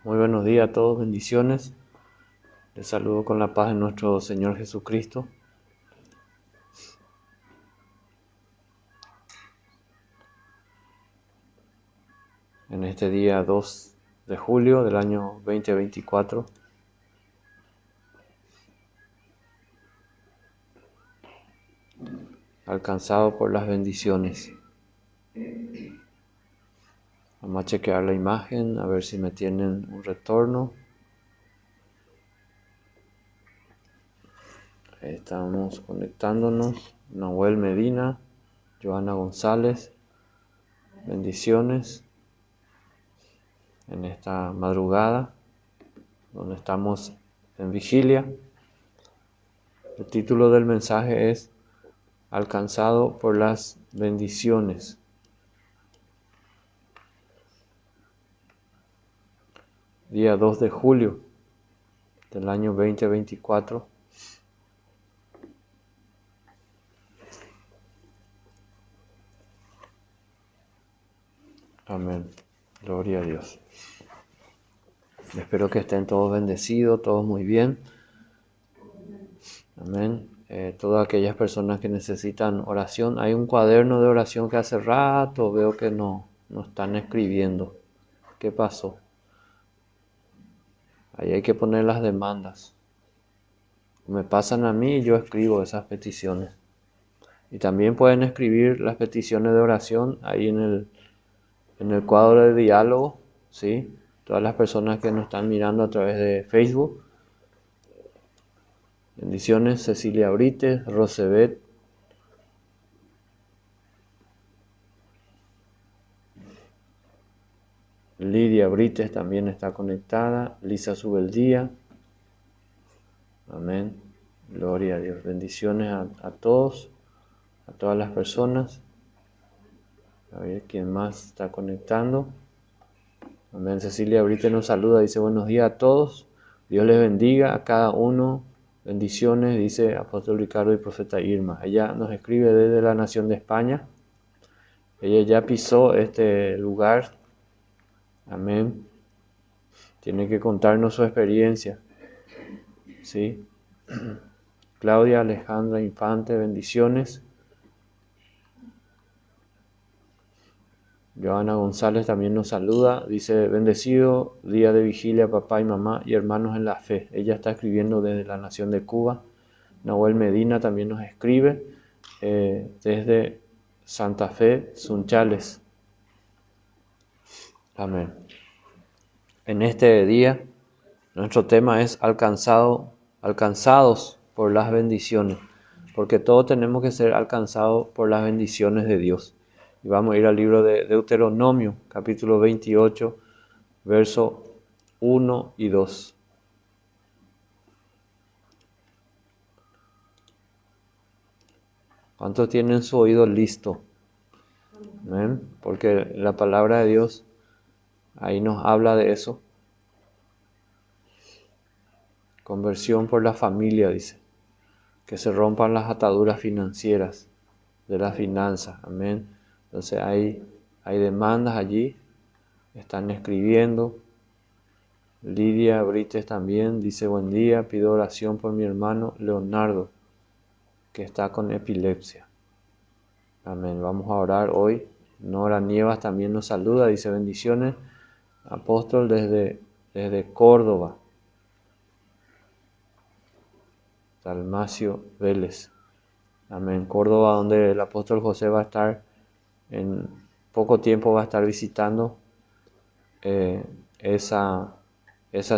Muy buenos días a todos, bendiciones. Les saludo con la paz de nuestro Señor Jesucristo. En este día 2 de julio del año 2024. Alcanzado por las bendiciones. Vamos a chequear la imagen, a ver si me tienen un retorno. Ahí estamos conectándonos. Nahuel Medina, Joana González, bendiciones en esta madrugada donde estamos en vigilia. El título del mensaje es Alcanzado por las bendiciones. Día 2 de julio del año 2024. Amén. Gloria a Dios. Espero que estén todos bendecidos, todos muy bien. Amén. Todas aquellas personas que necesitan oración. Hay un cuaderno de oración que hace rato veo que no están escribiendo. ¿Qué pasó? Ahí hay que poner las demandas. Me pasan a mí y yo escribo esas peticiones. Y también pueden escribir las peticiones de oración ahí en el cuadro de diálogo, ¿sí? Todas las personas que nos están mirando a través de Facebook. Bendiciones, Cecilia Brites, Rosebet. Lidia Brites también está conectada. Lisa Subeldía. Amén. Gloria a Dios. Bendiciones a todos, a todas las personas. A ver quién más está conectando. Amén. Cecilia Brites nos saluda, dice buenos días a todos. Dios les bendiga a cada uno. Bendiciones, dice Apóstol Ricardo y Profeta Irma. Ella nos escribe desde la nación de España. Ella ya pisó este lugar. Amén. Tiene que contarnos su experiencia. ¿Sí? Claudia Alejandra Infante, bendiciones. Joana González también nos saluda. Dice, bendecido día de vigilia, papá y mamá y hermanos en la fe. Ella está escribiendo desde la nación de Cuba. Nahuel Medina también nos escribe desde Santa Fe, Sunchales. Amén. En este día, nuestro tema es alcanzados por las bendiciones, porque todos tenemos que ser alcanzados por las bendiciones de Dios. Y vamos a ir al libro de Deuteronomio, capítulo 28, versos 1 y 2. ¿Cuántos tienen su oído listo? ¿Amén? Porque la palabra de Dios ahí nos habla de eso. Conversión por la familia, dice. Que se rompan las ataduras financieras de las finanzas. Amén. Entonces hay demandas allí. Están escribiendo. Lidia Brites también dice buen día. Pido oración por mi hermano Leonardo, que está con epilepsia. Amén. Vamos a orar hoy. Nora Nievas también nos saluda. Dice bendiciones. Apóstol desde Córdoba. Dalmacio Vélez. Amén. Córdoba, donde el apóstol José va a estar en poco tiempo, va a estar visitando esa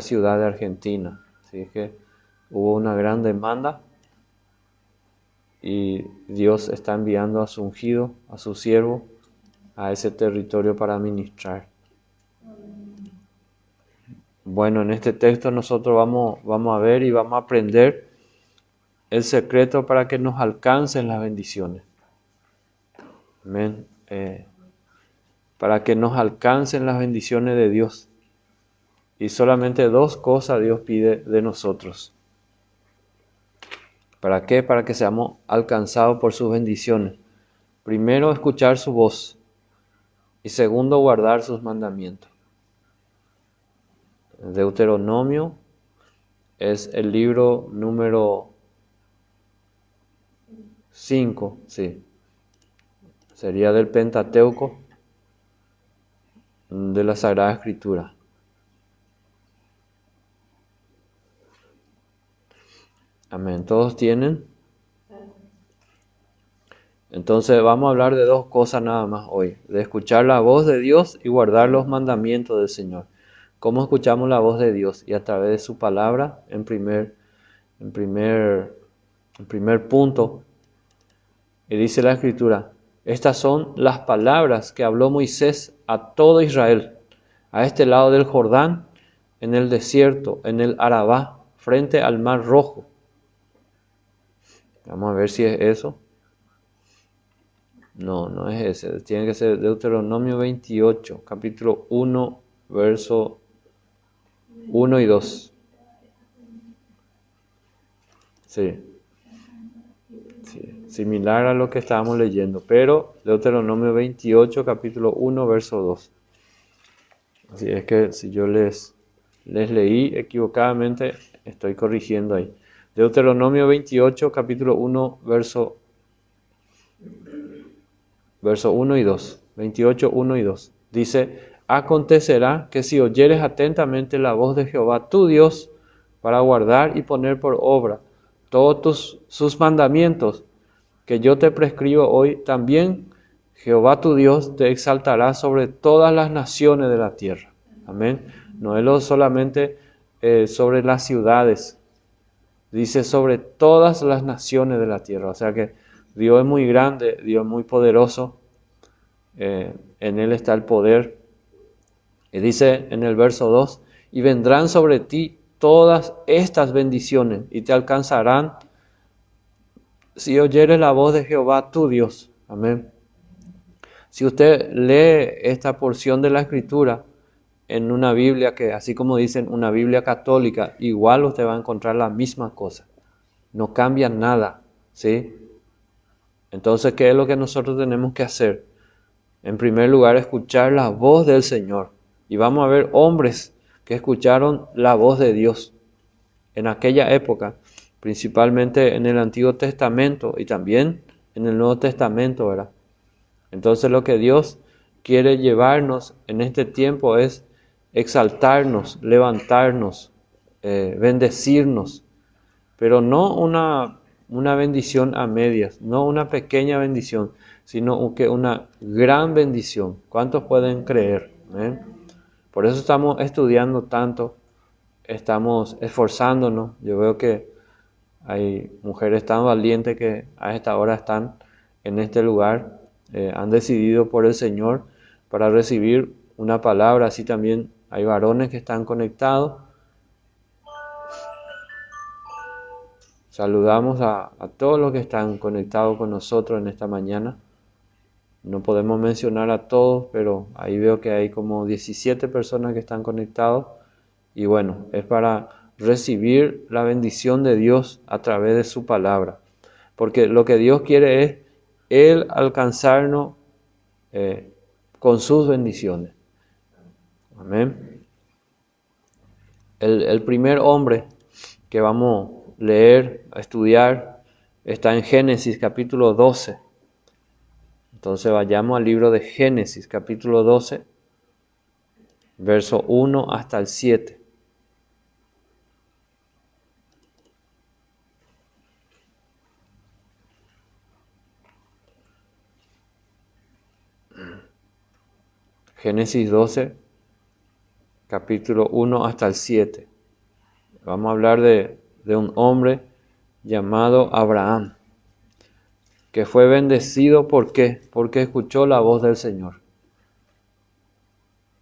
ciudad de Argentina. Así que hubo una gran demanda y Dios está enviando a su ungido, a su siervo, a ese territorio para ministrar. Bueno, en este texto nosotros vamos a ver y vamos a aprender el secreto para que nos alcancen las bendiciones. Amén. Para que nos alcancen las bendiciones de Dios. Y solamente dos cosas Dios pide de nosotros. ¿Para qué? Para que seamos alcanzados por sus bendiciones. Primero, escuchar su voz. Y segundo, guardar sus mandamientos. Deuteronomio es el libro número 5, sí. Sería del Pentateuco, de la Sagrada Escritura. Amén. ¿Todos tienen? Entonces vamos a hablar de dos cosas nada más hoy. De escuchar la voz de Dios y guardar los mandamientos del Señor. ¿Cómo escuchamos la voz de Dios? Y a través de su palabra, en primer punto. Y dice la Escritura, estas son las palabras que habló Moisés a todo Israel, a este lado del Jordán, en el desierto, en el Arabá, frente al Mar Rojo. Vamos a ver si es eso. No, no es ese. Tiene que ser Deuteronomio 28, capítulo 1, verso 1 y 2. Sí. Sí, similar a lo que estábamos leyendo, pero Deuteronomio 28, capítulo 1, verso 2. Así es que si yo les leí equivocadamente, estoy corrigiendo ahí. Deuteronomio 28, capítulo 1, verso 1 y 2. 28, 1 y 2. Dice, acontecerá que si oyeres atentamente la voz de Jehová tu Dios, para guardar y poner por obra todos sus mandamientos que yo te prescribo hoy, también Jehová tu Dios te exaltará sobre todas las naciones de la tierra. Amén. No es solamente sobre las ciudades, dice sobre todas las naciones de la tierra. O sea que Dios es muy grande, Dios es muy poderoso, en Él está el poder. Y dice en el verso 2, y vendrán sobre ti todas estas bendiciones y te alcanzarán si oyeres la voz de Jehová tu Dios. Amén. Si usted lee esta porción de la Escritura en una Biblia que, así como dicen, una Biblia católica, igual usted va a encontrar la misma cosa. No cambia nada, ¿sí? Entonces, ¿qué es lo que nosotros tenemos que hacer? En primer lugar, escuchar la voz del Señor. Y vamos a ver hombres que escucharon la voz de Dios en aquella época, principalmente en el Antiguo Testamento y también en el Nuevo Testamento, ¿verdad? Entonces lo que Dios quiere llevarnos en este tiempo es exaltarnos, levantarnos, bendecirnos, pero no una bendición a medias, no una pequeña bendición, sino que una gran bendición. ¿Cuántos pueden creer? Por eso estamos estudiando tanto, estamos esforzándonos. Yo veo que hay mujeres tan valientes que a esta hora están en este lugar, han decidido por el Señor para recibir una palabra. Así también hay varones que están conectados. Saludamos a todos los que están conectados con nosotros en esta mañana. No podemos mencionar a todos, pero ahí veo que hay como 17 personas que están conectados. Y bueno, es para recibir la bendición de Dios a través de su palabra. Porque lo que Dios quiere es Él alcanzarnos con sus bendiciones. Amén. El primer hombre que vamos a leer, a estudiar, está en Génesis capítulo 12. Entonces vayamos al libro de Génesis capítulo 12, verso 1 hasta el 7. Génesis 12, capítulo 1 hasta el 7. Vamos a hablar de un hombre llamado Abraham, que fue bendecido. ¿Por qué? Porque escuchó la voz del Señor.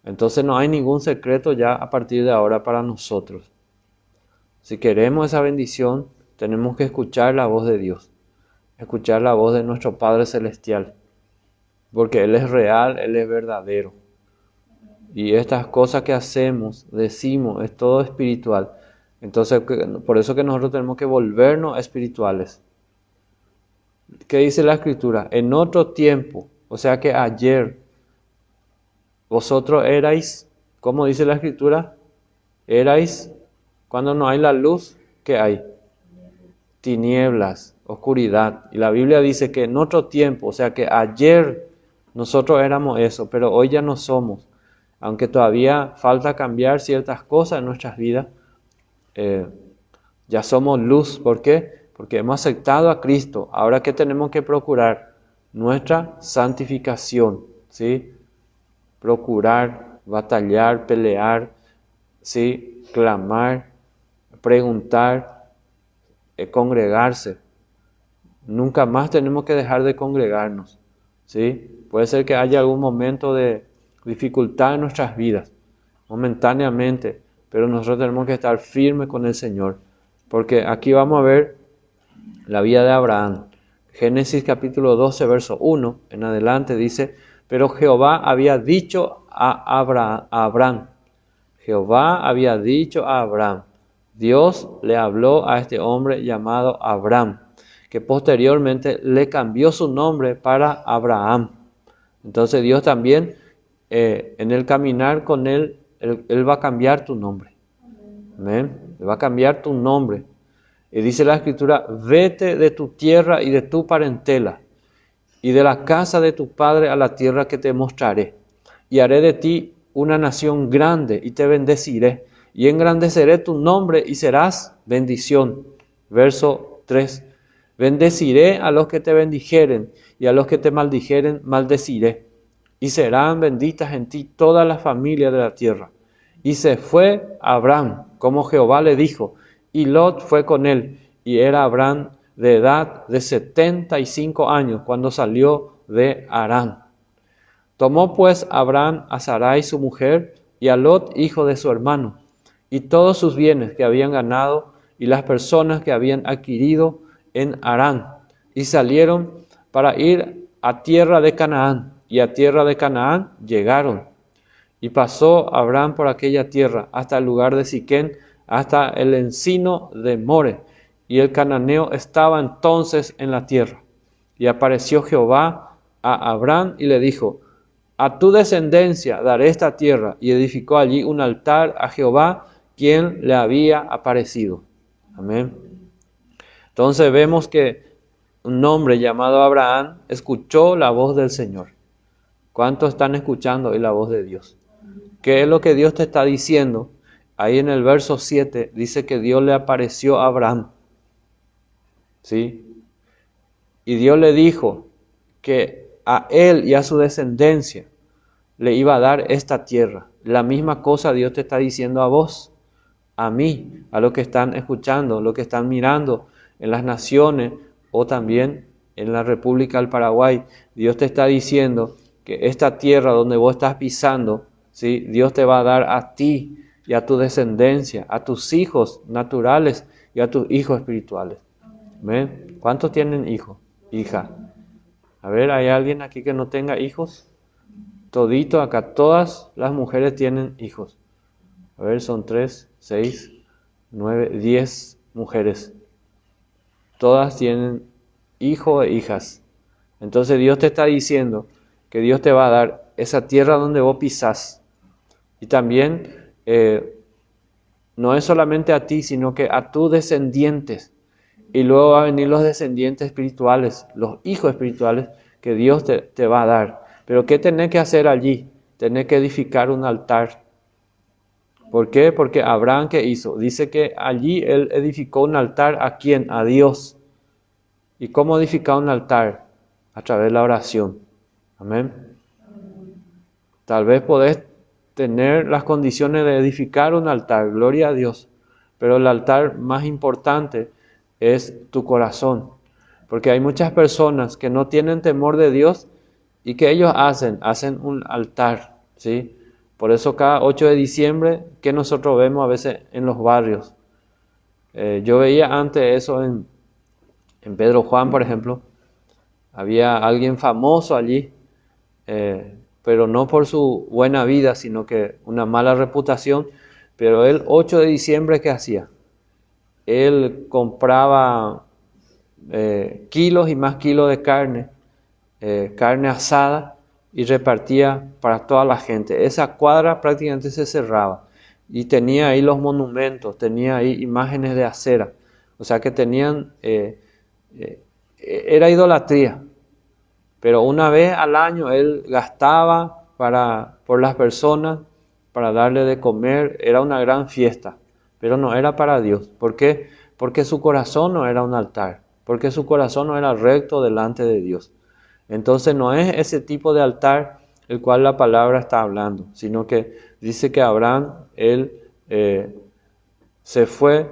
Entonces no hay ningún secreto ya a partir de ahora para nosotros. Si queremos esa bendición, tenemos que escuchar la voz de Dios, escuchar la voz de nuestro Padre Celestial, porque Él es real, Él es verdadero. Y estas cosas que hacemos, decimos, es todo espiritual. Entonces, por eso que nosotros tenemos que volvernos espirituales. ¿Qué dice la Escritura? En otro tiempo, o sea que ayer, vosotros erais, ¿cómo dice la Escritura? Erais, cuando no hay la luz, ¿qué hay? Tinieblas, oscuridad. Y la Biblia dice que en otro tiempo, o sea que ayer nosotros éramos eso, pero hoy ya no somos. Aunque todavía falta cambiar ciertas cosas en nuestras vidas, ya somos luz. ¿Por qué? Porque hemos aceptado a Cristo. Ahora, ¿qué tenemos que procurar? Nuestra santificación, ¿sí? Procurar, batallar, pelear, ¿sí? Clamar, preguntar, congregarse. Nunca más tenemos que dejar de congregarnos, ¿sí? Puede ser que haya algún momento de dificultad en nuestras vidas, momentáneamente, pero nosotros tenemos que estar firmes con el Señor, porque aquí vamos a ver la vida de Abraham. Génesis capítulo 12, verso 1 en adelante dice: pero Jehová había dicho a Abraham, Jehová había dicho a Abraham, Dios le habló a este hombre llamado Abraham, que posteriormente le cambió su nombre para Abraham. Entonces Dios también, en el caminar con él va a cambiar tu nombre. Amén. Él va a cambiar tu nombre. Y dice la Escritura: vete de tu tierra y de tu parentela, y de la casa de tu padre a la tierra que te mostraré. Y haré de ti una nación grande, y te bendeciré, y engrandeceré tu nombre, y serás bendición. Verso 3. Bendeciré a los que te bendijeren, y a los que te maldijeren maldeciré. Y serán benditas en ti todas las familias de la tierra. Y se fue Abraham, como Jehová le dijo, y Lot fue con él, y era Abraham de edad de 75 años cuando salió de Harán. Tomó pues Abraham a Sarai su mujer, y a Lot hijo de su hermano, y todos sus bienes que habían ganado, y las personas que habían adquirido en Harán, y salieron para ir a tierra de Canaán, y a tierra de Canaán llegaron. Y pasó Abraham por aquella tierra hasta el lugar de Siquén, hasta el encino de More, y el cananeo estaba entonces en la tierra. Y apareció Jehová a Abraham y le dijo: a tu descendencia daré esta tierra. Y edificó allí un altar a Jehová, quien le había aparecido. Amén. Entonces vemos que un hombre llamado Abraham escuchó la voz del Señor. ¿Cuántos están escuchando hoy la voz de Dios? ¿Qué es lo que Dios te está diciendo? Ahí en el verso 7 dice que Dios le apareció a Abraham, ¿sí? Y Dios le dijo que a él y a su descendencia le iba a dar esta tierra. La misma cosa Dios te está diciendo a vos, a mí, a los que están escuchando, los que están mirando en las naciones o también en la República del Paraguay. Dios te está diciendo que esta tierra donde vos estás pisando, ¿sí? Dios te va a dar a ti y a tu descendencia, a tus hijos naturales y a tus hijos espirituales. ¿Ven? ¿Cuántos tienen hijos? Hija. A ver, ¿hay alguien aquí que no tenga hijos? Todito acá, todas las mujeres tienen hijos. A ver, son 3, 6, 9, 10 mujeres. Todas tienen hijos e hijas. Entonces Dios te está diciendo que Dios te va a dar esa tierra donde vos pisás. Y también no es solamente a ti, sino que a tus descendientes. Y luego van a venir los descendientes espirituales, los hijos espirituales que Dios te va a dar. Pero ¿qué tenés que hacer allí? Tenés que edificar un altar. ¿Por qué? Porque Abraham, ¿qué hizo? Dice que allí él edificó un altar. ¿A quién? A Dios. ¿Y cómo edificar un altar? A través de la oración. Amén. Tal vez podés tener las condiciones de edificar un altar, gloria a Dios. Pero el altar más importante es tu corazón. Porque hay muchas personas que no tienen temor de Dios y que ellos hacen un altar, ¿sí? Por eso cada 8 de diciembre que nosotros vemos a veces en los barrios. Yo veía antes eso en Pedro Juan, por ejemplo. Había alguien famoso allí, pero no por su buena vida, sino que una mala reputación. Pero él, 8 de diciembre, ¿qué hacía? Él compraba kilos y más kilos de carne asada, y repartía para toda la gente. Esa cuadra prácticamente se cerraba. y tenía ahí los monumentos, tenía ahí imágenes de acera. O sea que tenían, era idolatría. Pero una vez al año él gastaba por las personas, para darle de comer, era una gran fiesta, pero no era para Dios. ¿Por qué? Porque su corazón no era un altar, porque su corazón no era recto delante de Dios. Entonces no es ese tipo de altar el cual la palabra está hablando, sino que dice que Abraham, él se fue,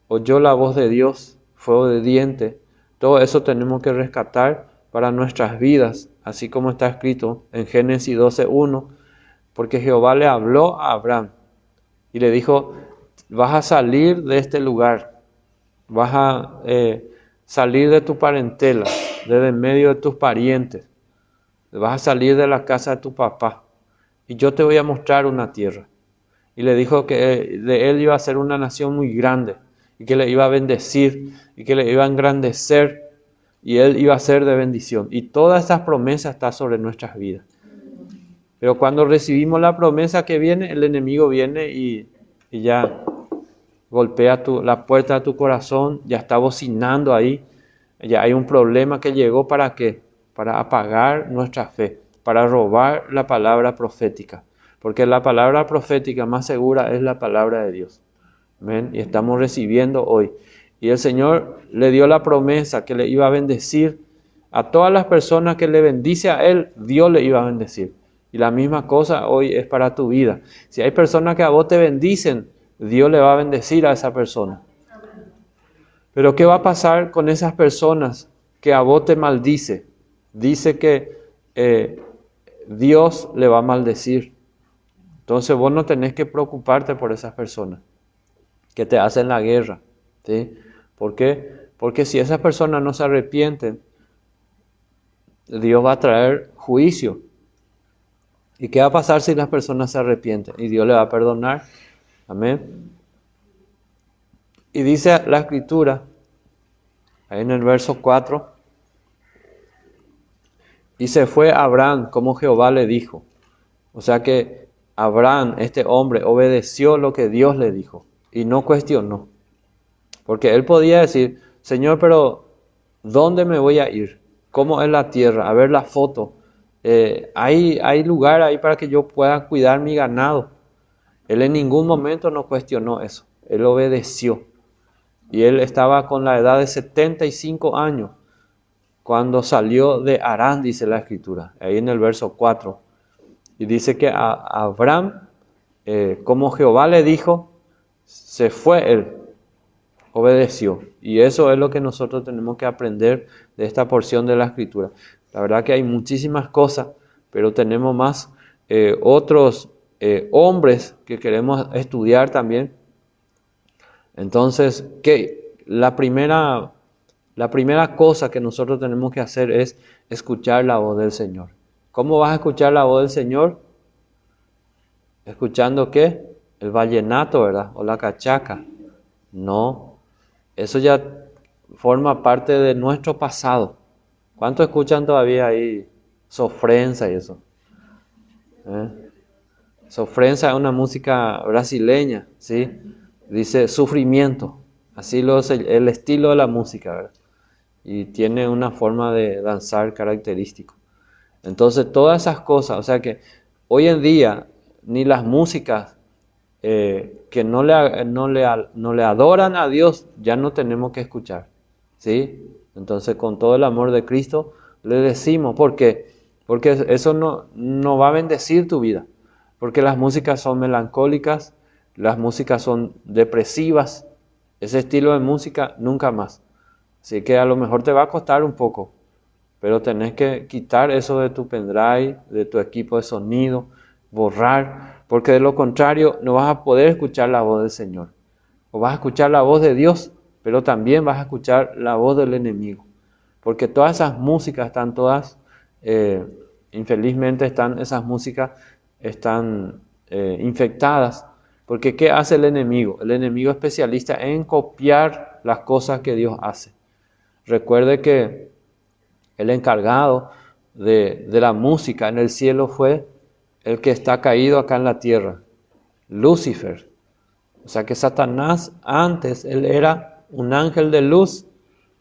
oyó la voz de Dios, fue obediente. Todo eso tenemos que rescatar para nuestras vidas, así como está escrito en Génesis 12:1, porque Jehová le habló a Abraham y le dijo, vas a salir de este lugar, vas a salir de tu parentela, desde en medio de tus parientes, vas a salir de la casa de tu papá y yo te voy a mostrar una tierra. Y le dijo que de él iba a ser una nación muy grande y que le iba a bendecir y que le iba a engrandecer y él iba a ser de bendición. Y todas estas promesas están sobre nuestras vidas. Pero cuando recibimos la promesa que viene, el enemigo viene y ya golpea la puerta de tu corazón, ya está bocinando ahí. Ya hay un problema que llegó ¿para qué? Para apagar nuestra fe, para robar la palabra profética. Porque la palabra profética más segura es la palabra de Dios. ¿Ven? Y estamos recibiendo hoy. Y el Señor le dio la promesa que le iba a bendecir a todas las personas que le bendice a Él, Dios le iba a bendecir. Y la misma cosa hoy es para tu vida. Si hay personas que a vos te bendicen, Dios le va a bendecir a esa persona. Pero ¿qué va a pasar con esas personas que a vos te maldice? Dice que Dios le va a maldecir. Entonces vos no tenés que preocuparte por esas personas que te hacen la guerra, ¿sí? ¿Por qué? Porque si esas personas no se arrepienten, Dios va a traer juicio. ¿Y qué va a pasar si las personas se arrepienten? Y Dios le va a perdonar. Amén. Y dice la Escritura, ahí en el verso 4, y se fue Abraham como Jehová le dijo. O sea que Abraham, este hombre, obedeció lo que Dios le dijo y no cuestionó. Porque él podía decir, Señor, pero ¿dónde me voy a ir? ¿Cómo es la tierra? A ver la foto. ¿Hay lugar ahí para que yo pueda cuidar mi ganado? Él en ningún momento no cuestionó eso. Él obedeció. Y él estaba con la edad de 75 años cuando salió de Harán, dice la Escritura, ahí en el verso 4. Y dice que a Abraham, como Jehová le dijo, se fue él, obedeció. Y eso es lo que nosotros tenemos que aprender de esta porción de la Escritura. La verdad que hay muchísimas cosas, pero tenemos más otros hombres que queremos estudiar también. Entonces, la primera cosa que nosotros tenemos que hacer es escuchar la voz del Señor. ¿Cómo vas a escuchar la voz del Señor? ¿Escuchando qué? El vallenato, ¿verdad? O la cachaca. No, eso ya forma parte de nuestro pasado. ¿Cuántos escuchan todavía ahí sofrenza y eso? Sofrenza es una música brasileña, ¿sí? Dice sufrimiento, así es el estilo de la música, ¿verdad? Y tiene una forma de danzar característico. Entonces todas esas cosas, o sea que hoy en día ni las músicas que no le adoran a Dios ya no tenemos que escuchar, ¿sí? Entonces con todo el amor de Cristo le decimos, ¿por qué? Porque eso no va a bendecir tu vida, porque las músicas son melancólicas, las músicas son depresivas, ese estilo de música nunca más. Así que a lo mejor te va a costar un poco, pero tenés que quitar eso de tu pendrive, de tu equipo de sonido, borrar, porque de lo contrario no vas a poder escuchar la voz del Señor. O vas a escuchar la voz de Dios, pero también vas a escuchar la voz del enemigo. Porque todas esas músicas están todas, infelizmente esas músicas están infectadas. Porque ¿qué hace el enemigo? El enemigo es especialista en copiar las cosas que Dios hace. Recuerde que el encargado de la música en el cielo fue el que está caído acá en la tierra, Lucifer. O sea que Satanás antes, él era un ángel de luz,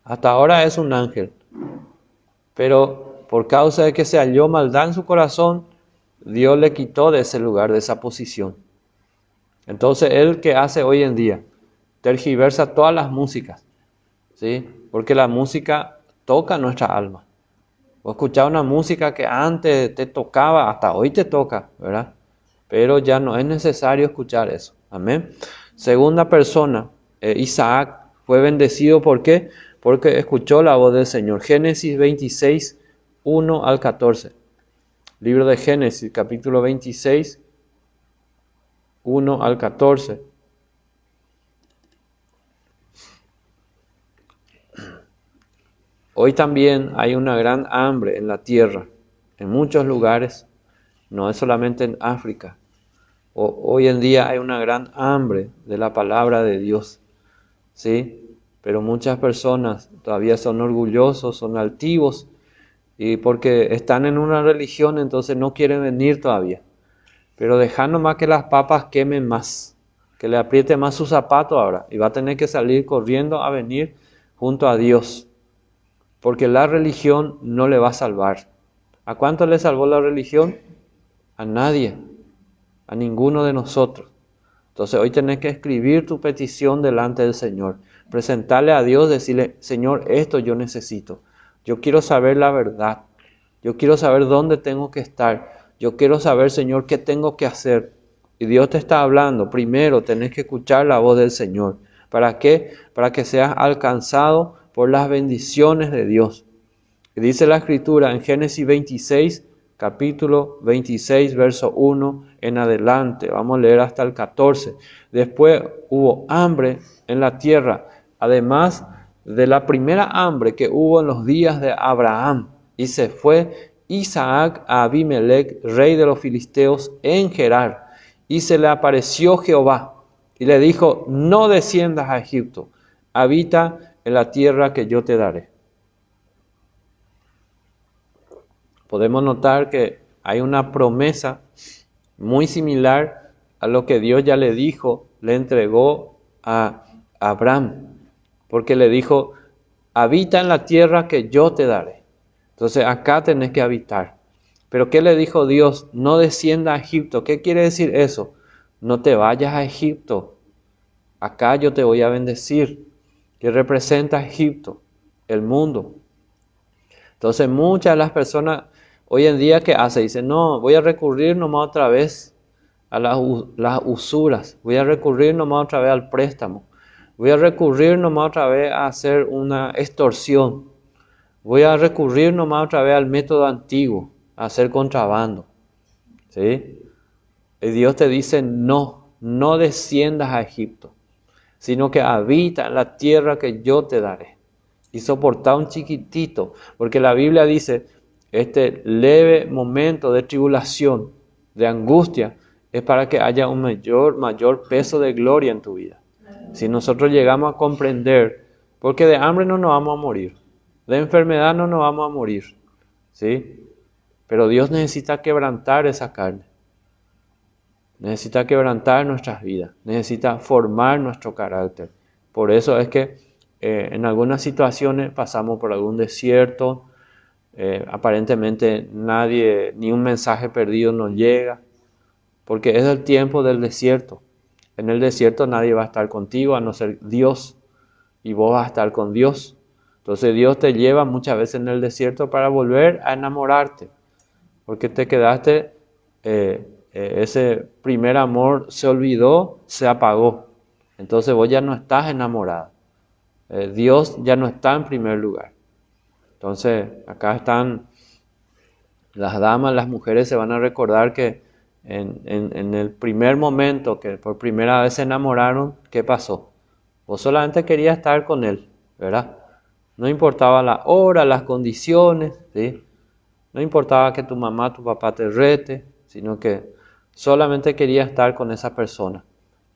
hasta ahora es un ángel. Pero por causa de que se halló maldad en su corazón, Dios le quitó de ese lugar, de esa posición. Entonces, él que hace hoy en día, tergiversa todas las músicas, ¿sí? Porque la música toca nuestra alma. Vos escuchás una música que antes te tocaba, hasta hoy te toca, ¿verdad? Pero ya no es necesario escuchar eso. Amén. Segunda persona, Isaac fue bendecido. ¿Por qué? Porque escuchó la voz del Señor. Génesis 26, 1 al 14. Libro de Génesis, capítulo 26, 1 al 14. Hoy también hay una gran hambre en la tierra, en muchos lugares, no es solamente en África. Hoy en día hay una gran hambre de la palabra de Dios, ¿sí? Pero muchas personas todavía son orgullosos, son altivos, y porque están en una religión, entonces no quieren venir todavía. Pero deja nomás que las papas quemen más, que le apriete más su zapato ahora, y va a tener que salir corriendo a venir junto a Dios. Porque la religión no le va a salvar. ¿A cuánto le salvó la religión? A nadie, a ninguno de nosotros. Entonces hoy tenés que escribir tu petición delante del Señor. Presentarle a Dios, decirle, Señor, esto yo necesito. Yo quiero saber la verdad. Yo quiero saber dónde tengo que estar. Yo quiero saber, Señor, qué tengo que hacer. Y Dios te está hablando. Primero tenés que escuchar la voz del Señor. ¿Para qué? Para que seas alcanzado por las bendiciones de Dios. Y dice la Escritura en Génesis 26, capítulo 26, verso 1 en adelante. Vamos a leer hasta el 14. Después hubo hambre en la tierra, además de la primera hambre que hubo en los días de Abraham. Y se fue Isaac a Abimelech, rey de los filisteos, en Gerar. Y se le apareció Jehová y le dijo, no desciendas a Egipto, habita en la tierra que yo te daré. Podemos notar que hay una promesa muy similar a lo que Dios ya le dijo, le entregó a Abraham, porque le dijo, habita en la tierra que yo te daré. Entonces acá tenés que habitar. Pero ¿qué le dijo Dios? No descienda a Egipto. ¿Qué quiere decir eso? No te vayas a Egipto. Acá yo te voy a bendecir. Que representa a Egipto, el mundo. Entonces muchas de las personas hoy en día que hacen, dicen, no, voy a recurrir nomás otra vez a las usuras, voy a recurrir nomás otra vez al préstamo, voy a recurrir nomás otra vez a hacer una extorsión, voy a recurrir nomás otra vez al método antiguo, a hacer contrabando. ¿Sí? Y Dios te dice, no desciendas a Egipto, sino que habita en la tierra que yo te daré. Y soporta un chiquitito, porque la Biblia dice, este leve momento de tribulación, de angustia, es para que haya un mayor peso de gloria en tu vida. Si nosotros llegamos a comprender, porque de hambre no nos vamos a morir, de enfermedad no nos vamos a morir, ¿sí? Pero Dios necesita quebrantar esa carne. Necesita quebrantar nuestras vidas, necesita formar nuestro carácter. Por eso es que en algunas situaciones pasamos por algún desierto, aparentemente nadie, ni un mensaje perdido nos llega, porque es el tiempo del desierto. En el desierto nadie va a estar contigo a no ser Dios, y vos vas a estar con Dios. Entonces Dios te lleva muchas veces en el desierto para volver a enamorarte, porque te quedaste... ese primer amor se olvidó, se apagó. Entonces vos ya no estás enamorada. Dios ya no está en primer lugar. Entonces acá están las damas, las mujeres se van a recordar que en el primer momento que por primera vez se enamoraron, ¿qué pasó? Vos solamente querías estar con él, ¿verdad? No importaba la hora, las condiciones, ¿sí? No importaba que tu mamá, tu papá te rete, sino que solamente quería estar con esa persona.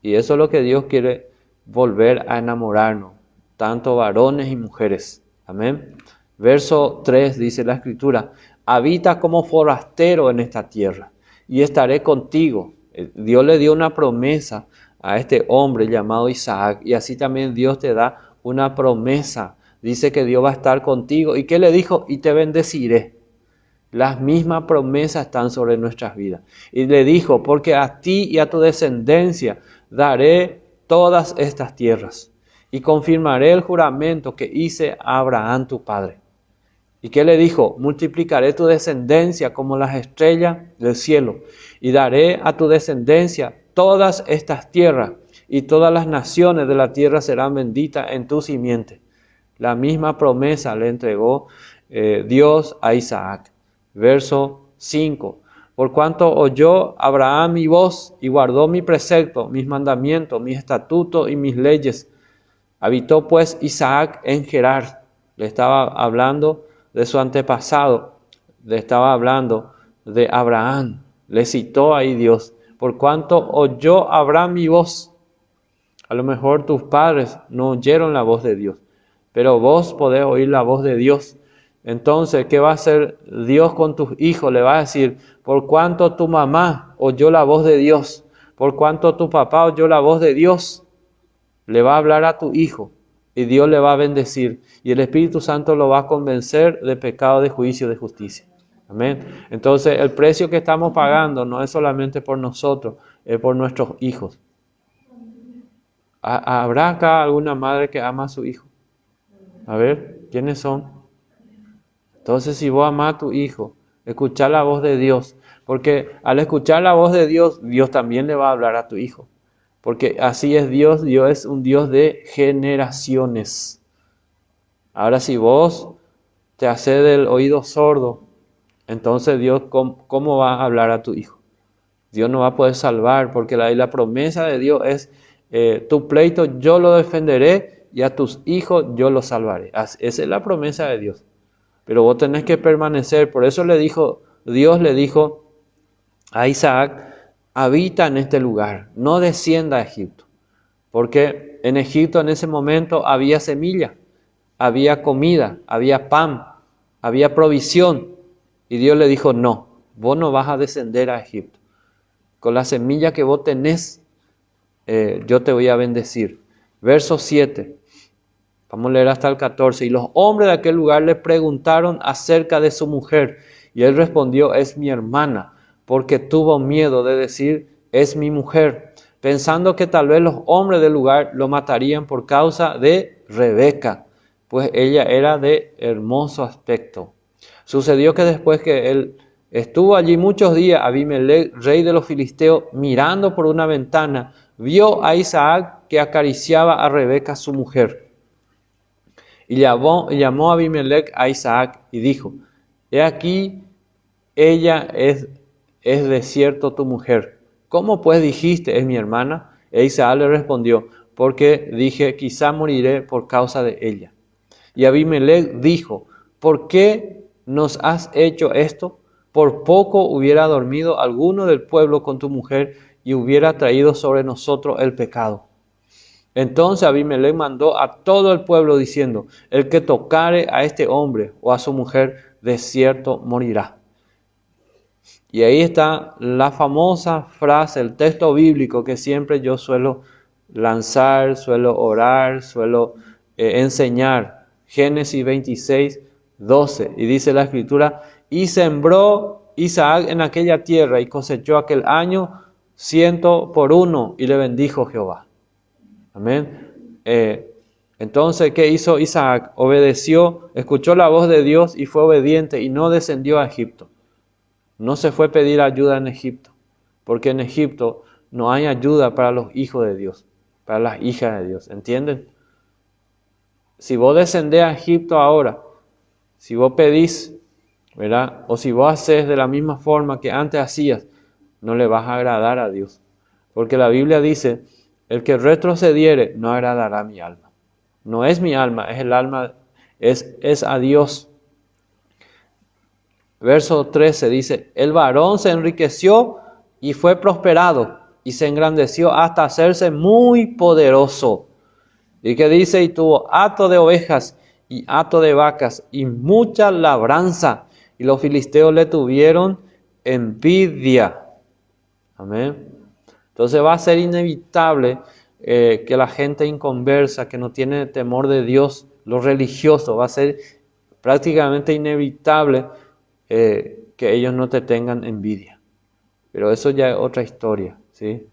Y eso es lo que Dios quiere volver a enamorarnos, tanto varones y mujeres. Amén. Verso 3 dice la Escritura, habita como forastero en esta tierra y estaré contigo. Dios le dio una promesa a este hombre llamado Isaac, y así también Dios te da una promesa. Dice que Dios va a estar contigo. ¿Y qué le dijo? Y te bendeciré. Las mismas promesas están sobre nuestras vidas. Y le dijo, porque a ti y a tu descendencia daré todas estas tierras y confirmaré el juramento que hice a Abraham tu padre. ¿Y qué le dijo? Multiplicaré tu descendencia como las estrellas del cielo y daré a tu descendencia todas estas tierras y todas las naciones de la tierra serán benditas en tu simiente. La misma promesa le entregó Dios a Isaac. Verso 5. Por cuanto oyó Abraham mi voz y guardó mi precepto, mis mandamientos, mis estatutos y mis leyes. Habitó pues Isaac en Gerar. Le estaba hablando de su antepasado. Le estaba hablando de Abraham. Le citó ahí Dios. Por cuanto oyó Abraham mi voz. A lo mejor tus padres no oyeron la voz de Dios, pero vos podés oír la voz de Dios. Entonces, ¿qué va a hacer Dios con tus hijos? Le va a decir, por cuanto tu mamá oyó la voz de Dios, por cuanto tu papá oyó la voz de Dios, le va a hablar a tu hijo y Dios le va a bendecir. Y el Espíritu Santo lo va a convencer de pecado, de juicio, de justicia. Amén. Entonces, el precio que estamos pagando no es solamente por nosotros, es por nuestros hijos. ¿Habrá acá alguna madre que ama a su hijo? A ver, ¿quiénes son? Entonces, si vos amás a tu hijo, escuchá la voz de Dios, porque al escuchar la voz de Dios, Dios también le va a hablar a tu hijo, porque así es Dios. Dios es un Dios de generaciones. Ahora, si vos te haces del oído sordo, entonces Dios, ¿cómo va a hablar a tu hijo? Dios no va a poder salvar, porque la promesa de Dios es, tu pleito yo lo defenderé y a tus hijos yo los salvaré. Esa es la promesa de Dios. Pero vos tenés que permanecer. Por eso Dios le dijo a Isaac, habita en este lugar, no descienda a Egipto. Porque en Egipto en ese momento había semilla, había comida, había pan, había provisión. Y Dios le dijo, no, vos no vas a descender a Egipto. Con la semilla que vos tenés, yo te voy a bendecir. Verso 7. Vamos a leer hasta el 14. Y los hombres de aquel lugar le preguntaron acerca de su mujer. Y él respondió, es mi hermana, porque tuvo miedo de decir, es mi mujer, pensando que tal vez los hombres del lugar lo matarían por causa de Rebeca, pues ella era de hermoso aspecto. Sucedió que después que él estuvo allí muchos días, Abimelec, rey de los filisteos, mirando por una ventana, vio a Isaac que acariciaba a Rebeca, su mujer. Y llamó a Abimelec a Isaac y dijo, he aquí, ella es de cierto tu mujer. ¿Cómo pues dijiste, es mi hermana? E Isaac le respondió, porque dije, quizá moriré por causa de ella. Y Abimelec dijo, ¿por qué nos has hecho esto? Por poco hubiera dormido alguno del pueblo con tu mujer y hubiera traído sobre nosotros el pecado. Entonces Abimelec mandó a todo el pueblo diciendo, el que tocare a este hombre o a su mujer, de cierto morirá. Y ahí está la famosa frase, el texto bíblico que siempre yo suelo lanzar, suelo orar, suelo enseñar. Génesis 26, 12. Y dice la escritura, y sembró Isaac en aquella tierra y cosechó aquel año 100 por 1 y le bendijo Jehová. Amén. Entonces, ¿qué hizo Isaac? Obedeció, escuchó la voz de Dios y fue obediente y no descendió a Egipto. No se fue a pedir ayuda en Egipto, porque en Egipto no hay ayuda para los hijos de Dios, para las hijas de Dios. ¿Entienden? Si vos descendés a Egipto ahora, si vos pedís, ¿verdad? O si vos haces de la misma forma que antes hacías, no le vas a agradar a Dios. Porque la Biblia dice, el que retrocediere no agradará a mi alma. No es mi alma, es el alma, es a Dios. Verso 13 dice, el varón se enriqueció y fue prosperado y se engrandeció hasta hacerse muy poderoso. ¿Y qué dice? Y tuvo hato de ovejas y hato de vacas y mucha labranza. Y los filisteos le tuvieron envidia. Amén. Entonces va a ser inevitable que la gente inconversa, que no tiene temor de Dios, lo religioso, va a ser prácticamente inevitable que ellos no te tengan envidia. Pero eso ya es otra historia, ¿sí?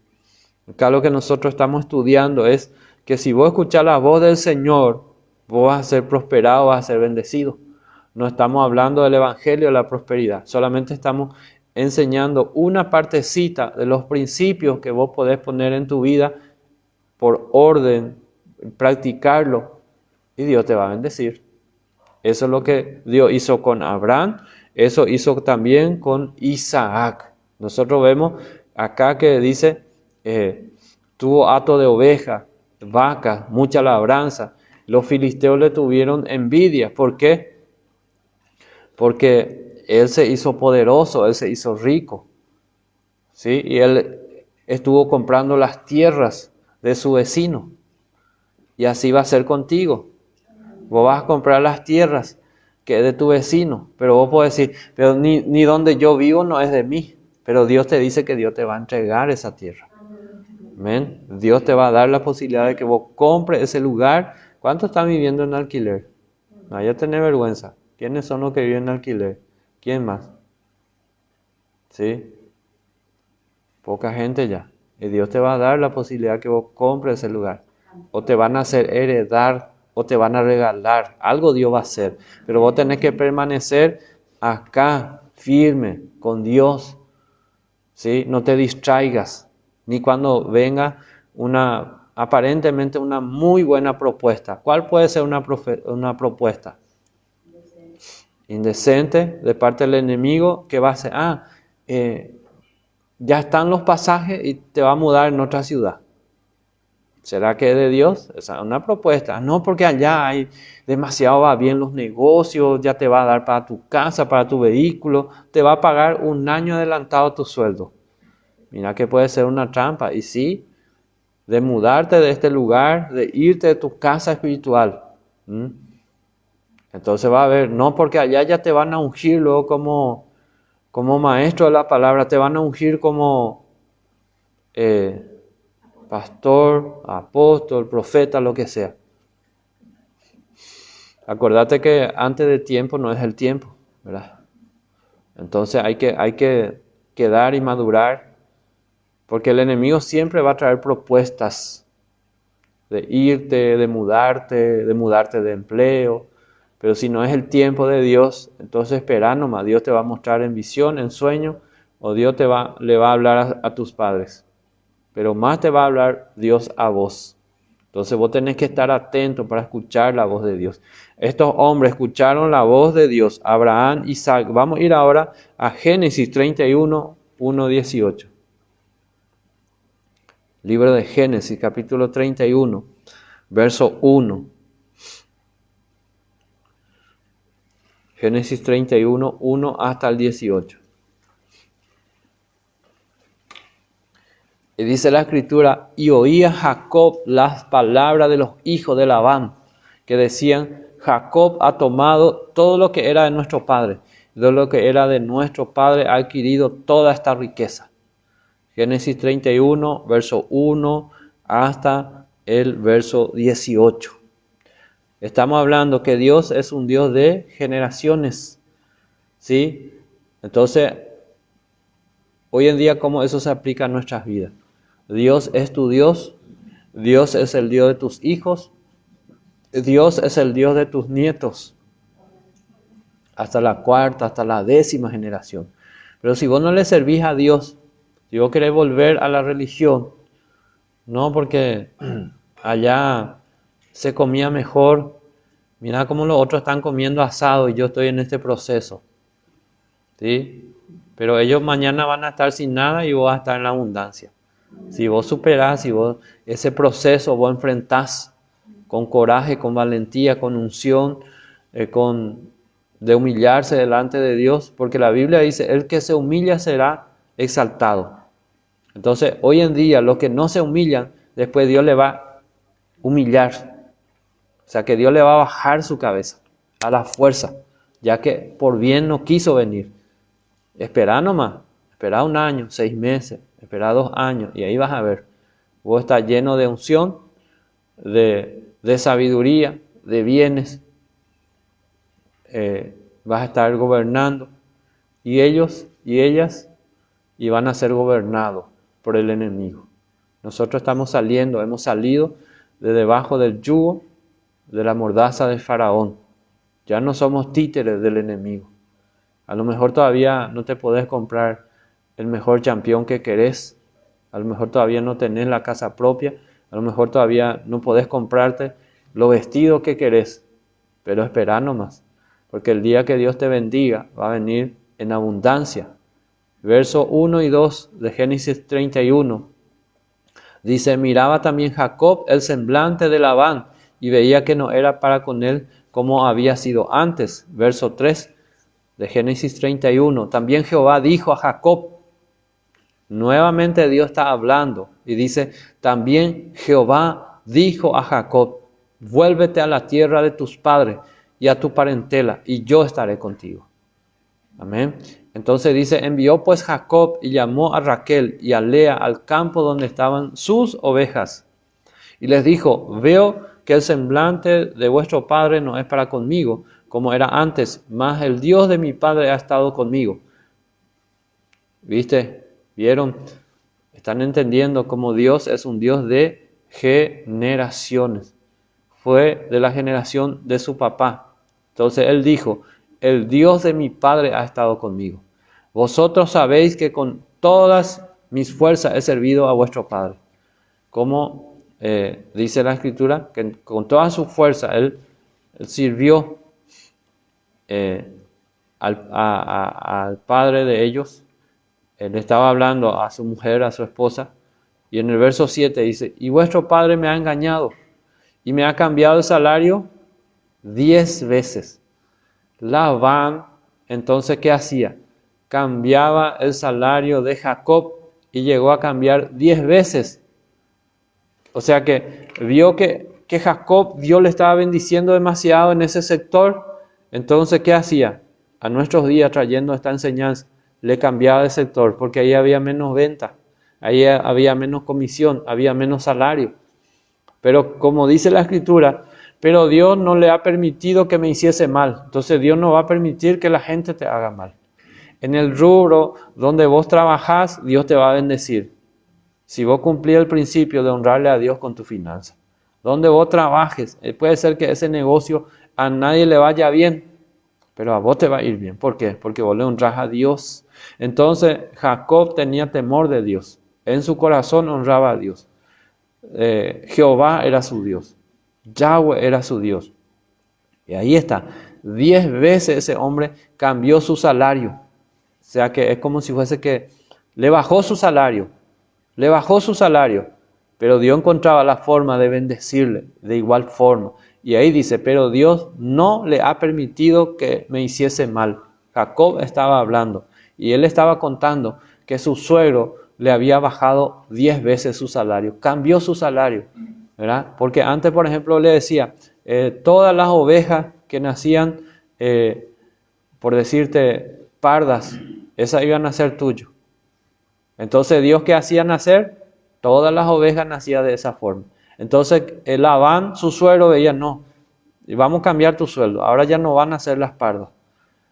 Acá lo que nosotros estamos estudiando es que si vos escuchás la voz del Señor, vos vas a ser prosperado, vas a ser bendecido. No estamos hablando del Evangelio de la prosperidad, solamente estamos enseñando una partecita de los principios que vos podés poner en tu vida por orden, practicarlo, y Dios te va a bendecir. Eso es lo que Dios hizo con Abraham, eso hizo también con Isaac. Nosotros vemos acá que dice, tuvo hato de ovejas, vacas, mucha labranza. Los filisteos le tuvieron envidia. ¿Por qué? Porque él se hizo poderoso, él se hizo rico, ¿sí? Y él estuvo comprando las tierras de su vecino. Y así va a ser contigo. Vos vas a comprar las tierras que es de tu vecino, pero vos podés decir, pero ni donde yo vivo no es de mí. Pero Dios te dice que Dios te va a entregar esa tierra. Amén. Dios te va a dar la posibilidad de que vos compres ese lugar. ¿Cuántos están viviendo en alquiler? No, ya tenés vergüenza. ¿Quiénes son los que viven en alquiler? ¿Quién más? ¿Sí? Poca gente ya. Y Dios te va a dar la posibilidad que vos compres ese lugar. O te van a hacer heredar, o te van a regalar. Algo Dios va a hacer. Pero vos tenés que permanecer acá, firme, con Dios. ¿Sí? No te distraigas. Ni cuando venga aparentemente una muy buena propuesta. ¿Cuál puede ser una propuesta? Indecente de parte del enemigo, que va a hacer, ya están los pasajes y te va a mudar en otra ciudad. ¿Será que es de Dios? Esa es una propuesta. No, porque allá hay demasiado, va bien los negocios, ya te va a dar para tu casa, para tu vehículo, te va a pagar un año adelantado tu sueldo. Mira que puede ser una trampa. Y sí, de mudarte de este lugar, de irte de tu casa espiritual. Entonces va a haber, no porque allá ya te van a ungir luego como maestro de la palabra, te van a ungir como pastor, apóstol, profeta, lo que sea. Acordate que antes de tiempo no es el tiempo, ¿verdad? Entonces hay que quedar y madurar, porque el enemigo siempre va a traer propuestas de irte, de mudarte de empleo. Pero si no es el tiempo de Dios, entonces espera nomás. Dios te va a mostrar en visión, en sueño, o Dios le va a hablar a tus padres. Pero más te va a hablar Dios a vos. Entonces vos tenés que estar atento para escuchar la voz de Dios. Estos hombres escucharon la voz de Dios, Abraham, Isaac. Vamos a ir ahora a Génesis 31, 1, 18. Libro de Génesis, capítulo 31, verso 1. Génesis 31, 1 hasta el 18. Y dice la escritura, y oía Jacob las palabras de los hijos de Labán, que decían, Jacob ha tomado todo lo que era de nuestro padre, de lo que era de nuestro padre ha adquirido toda esta riqueza. Génesis 31, verso 1 hasta el verso 18. Estamos hablando que Dios es un Dios de generaciones, ¿sí? Entonces, hoy en día, ¿cómo eso se aplica a nuestras vidas? Dios es tu Dios, Dios es el Dios de tus hijos, Dios es el Dios de tus nietos, hasta la cuarta, hasta la 10ª generación. Pero si vos no le servís a Dios, si vos querés volver a la religión, no porque allá se comía mejor, mira cómo los otros están comiendo asado y yo estoy en este proceso, ¿sí? Pero ellos mañana van a estar sin nada y vos vas a estar en la abundancia. Si vos superás, si vos ese proceso vos enfrentás con coraje, con valentía, con unción, de humillarse delante de Dios, porque la Biblia dice, el que se humilla será exaltado. Entonces, hoy en día, los que no se humillan, después Dios le va a humillar. O sea, que Dios le va a bajar su cabeza a la fuerza, ya que por bien no quiso venir. Esperá nomás, esperá un año, 6 meses, Espera 2 años y ahí vas a ver. Vos estás lleno de unción, de sabiduría, de bienes. Vas a estar gobernando. Y ellos y ellas van a ser gobernados por el enemigo. Nosotros hemos salido de debajo del yugo de la mordaza del faraón. Ya no somos títeres del enemigo. A lo mejor todavía no te podés comprar el mejor campeón que querés. A lo mejor todavía no tenés la casa propia. A lo mejor todavía no podés comprarte los vestidos que querés. Pero esperá nomás. Porque el día que Dios te bendiga va a venir en abundancia. Verso 1 y 2 de Génesis 31. Dice, miraba también Jacob el semblante de Labán y veía que no era para con él como había sido antes. Verso 3 de Génesis 31. También Jehová dijo a Jacob. Nuevamente Dios está hablando y dice, también Jehová dijo a Jacob, vuélvete a la tierra de tus padres y a tu parentela y yo estaré contigo. Amén. Entonces dice, envió pues Jacob y llamó a Raquel y a Lea al campo donde estaban sus ovejas. Y les dijo, veo que el semblante de vuestro padre no es para conmigo, como era antes, mas el Dios de mi padre ha estado conmigo. ¿Viste? ¿Vieron? Están entendiendo cómo Dios es un Dios de generaciones. Fue de la generación de su papá. Entonces él dijo, el Dios de mi padre ha estado conmigo. Vosotros sabéis que con todas mis fuerzas he servido a vuestro padre. Como dice la Escritura, que con toda su fuerza él sirvió al padre de ellos. Él estaba hablando a su mujer, a su esposa. Y en el verso 7 dice, y vuestro padre me ha engañado y me ha cambiado el salario 10 veces. Labán, entonces, ¿qué hacía? Cambiaba el salario de Jacob y llegó a cambiar 10 veces. O sea que vio que Jacob, Dios le estaba bendiciendo demasiado en ese sector. Entonces, ¿qué hacía? A nuestros días, trayendo esta enseñanza, le cambiaba de sector porque ahí había menos venta, ahí había menos comisión, había menos salario. Pero como dice la Escritura, pero Dios no le ha permitido que me hiciese mal. Entonces Dios no va a permitir que la gente te haga mal. En el rubro donde vos trabajás, Dios te va a bendecir. Si vos cumplís el principio de honrarle a Dios con tu finanza. Donde vos trabajes, puede ser que ese negocio a nadie le vaya bien, pero a vos te va a ir bien. ¿Por qué? Porque vos le honrás a Dios. Entonces Jacob tenía temor de Dios. En su corazón honraba a Dios. Jehová era su Dios. Yahweh era su Dios. Y ahí está. 10 veces ese hombre cambió su salario. O sea que es como si fuese que le bajó su salario. Le bajó su salario. Pero Dios encontraba la forma de bendecirle de igual forma. Y ahí dice, pero Dios no le ha permitido que me hiciese mal. Jacob estaba hablando. Y él estaba contando que su suegro le había bajado 10 veces su salario. Cambió su salario, ¿verdad? Porque antes, por ejemplo, le decía, todas las ovejas que nacían, por decirte, pardas, esas iban a ser tuyas. Entonces, Dios, ¿qué hacía nacer? Todas las ovejas nacían de esa forma. Entonces, Labán, su suegro, veía, no, vamos a cambiar tu sueldo. Ahora ya no van a ser las pardas.